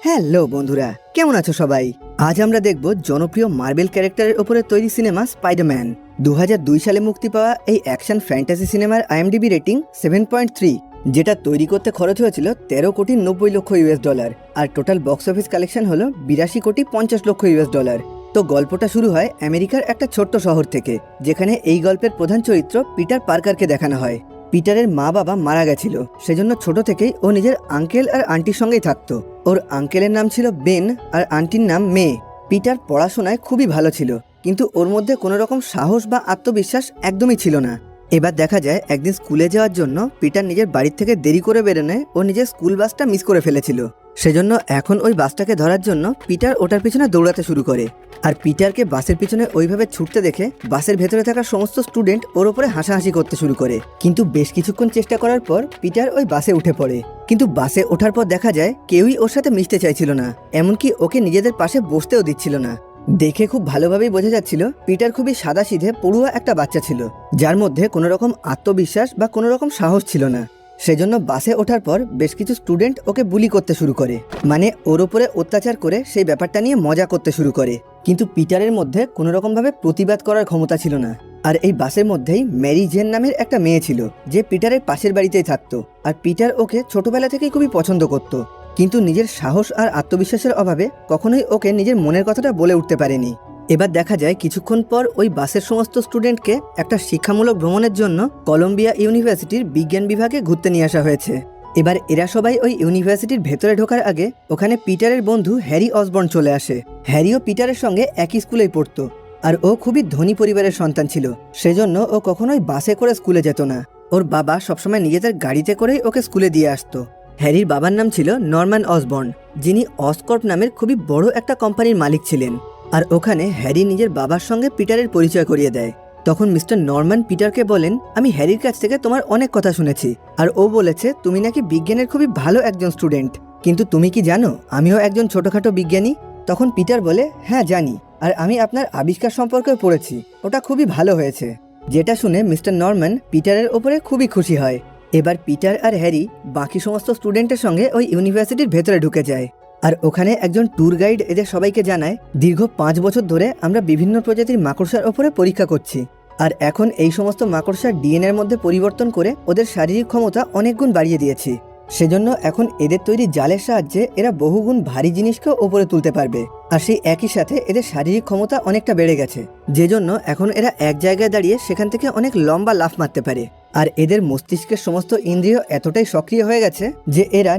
Hello বন্ধুরা, কেমন আছো সবাই? আজ আমরা দেখব জনপ্রিয় মার্বেল ক্যারেক্টারের উপরে তৈরি সিনেমা স্পাইডারম্যান। 2002 সালে মুক্তি পাওয়া এই অ্যাকশন ফ্যান্টাসি সিনেমার IMDb রেটিং 7.3, যেটা তৈরি করতে খরচ হয়েছিল 13 কোটি 90 লক্ষ $। আর টোটাল বক্স অফিস কালেকশন হলো 82 কোটি 50 লক্ষ $। তো গল্পটা শুরু হয় আমেরিকার একটা ছোট্ট শহর থেকে, যেখানে এই গল্পের প্রধান চরিত্র পিটার পার্কারকে দেখানো হয়। পিটারের মা বাবা মারা গেছিল, সেজন্য ছোট থেকেই ও নিজের আঙ্কেল আর আন্টির সঙ্গেই থাকতো। ওর আঙ্কেলের নাম ছিল বেন আর আন্টির নাম মে। পিটার পড়াশোনায় খুবই ভালো ছিল, কিন্তু ওর মধ্যে কোনো রকম সাহস বা আত্মবিশ্বাস একদমই ছিল না। এবার দেখা যায় একদিন স্কুলে যাওয়ার জন্য পিটার নিজের বাড়ির থেকে দেরি করে বেরোনোয় ও নিজের স্কুল বাসটা মিস করে ফেলেছিল। সেজন্য এখন ওই বাসটাকে ধরার জন্য পিটার ওটার পিছনে দৌড়াতে শুরু করে। আর পিটারকে বাসের পিছনে ওইভাবে ছুটতে দেখে বাসের ভেতরে থাকা সমস্ত স্টুডেন্ট ওর উপরে হাসাহাসি করতে শুরু করে। কিন্তু বেশ কিছুক্ষণ চেষ্টা করার পর পিটার ওই বাসে উঠে পড়ে। কিন্তু বাসে ওঠার পর দেখা যায় কেউই ওর সাথে মিশতে চাইছিল না, এমনকি ওকে নিজেদের পাশে বসতেও দিচ্ছিল না। দেখে খুব ভালোভাবেই বোঝা যাচ্ছিল পিটার খুবই সাদাসিধে পড়ুয়া একটা বাচ্চা ছিল, যার মধ্যে কোনো রকম আত্মবিশ্বাস বা কোনো রকম সাহস ছিল না। সেজন্য বাসে ওঠার পর বেশ কিছু স্টুডেন্ট ওকে বুলি করতে শুরু করে, মানে ওর ওপরে অত্যাচার করে সেই ব্যাপারটা নিয়ে মজা করতে শুরু করে। কিন্তু পিটারের মধ্যে কোনো রকমভাবে প্রতিবাদ করার ক্ষমতা ছিল না। আর এই বাসের মধ্যেই ম্যারি জেন নামের একটা মেয়ে ছিল, যে পিটারের পাশের বাড়িতেই থাকতো। আর পিটার ওকে ছোটবেলা থেকেই খুবই পছন্দ করত, কিন্তু নিজের সাহস আর আত্মবিশ্বাসের অভাবে কখনোই ওকে নিজের মনের কথাটা বলে উঠতে পারেনি। এবার দেখা যায় কিছুক্ষণ পর ওই বাসের সমস্ত স্টুডেন্টকে একটা শিক্ষামূলক ভ্রমণের জন্য কলম্বিয়া ইউনিভার্সিটির বিজ্ঞান বিভাগে ঘুরতে নিয়ে আসা হয়েছে। এবার এরা সবাই ওই ইউনিভার্সিটির ভেতরে ঢোকার আগে ওখানে পিটারের বন্ধু হ্যারি অসবর্ন চলে আসে। হ্যারিও পিটারের সঙ্গে একই স্কুলেই পড়তো, আর ও খুবই ধনী পরিবারের সন্তান ছিল। সেজন্য ও কখনোই বাসে করে স্কুলে যেত না। ওর বাবা সবসময় নিজেদের গাড়িতে করেই ওকে স্কুলে দিয়ে আসতো। হ্যারির বাবার নাম ছিল নরম্যান অসবর্ন, যিনি অসকর্প নামের খুবই বড় একটা কোম্পানির মালিক ছিলেন। আর ওখানে হ্যারি নিজের বাবার সঙ্গে পিটারের পরিচয় করিয়ে দেয়। তখন মিস্টার নরম্যান পিটারকে বলেন, আমি হ্যারির কাছ থেকে তোমার অনেক কথা শুনেছি, আর ও বলেছে তুমি নাকি বিজ্ঞানের খুবই ভালো একজন স্টুডেন্ট। কিন্তু তুমি কি জানো আমিও একজন ছোটখাটো বিজ্ঞানী? তখন পিটার বলে, হ্যাঁ জানি, আর আমি আপনার আবিষ্কার সম্পর্কেও পড়েছি, ওটা খুবই ভালো হয়েছে। যেটা শুনে মিস্টার নরম্যান পিটারের ওপরে খুবই খুশি হয়। এবার পিটার আর হ্যারি বাকি সমস্ত স্টুডেন্টের সঙ্গে ওই ইউনিভার্সিটির ভেতরে ঢুকে যায়। আর ওখানে একজন ট্যুর গাইড এদের সবাইকে জানায়, দীর্ঘ 5 বছর ধরে আমরা বিভিন্ন প্রজাতির মাকড়সার ওপরে পরীক্ষা করছি, আর এখন এই সমস্ত মাকড়সার ডিএনএর মধ্যে পরিবর্তন করে ওদের শারীরিক ক্ষমতা অনেক গুণ বাড়িয়ে দিয়েছি। সেজন্য এখন এদের তৈরি জালের সাহায্যে এরা বহুগুণ ভারী জিনিসকেও ওপরে তুলতে পারবে। আর সেই একই সাথে এদের শারীরিক ক্ষমতা অনেকটা বেড়ে গেছে, যে জন্য এখন এরা এক জায়গায় দাঁড়িয়ে সেখান থেকে অনেক লম্বা লাফ মারতে পারে। আর এদের মস্তিষ্কের সমস্ত ইন্দ্রিয় এতটাই সক্রিয় হয়ে গেছে যে এরা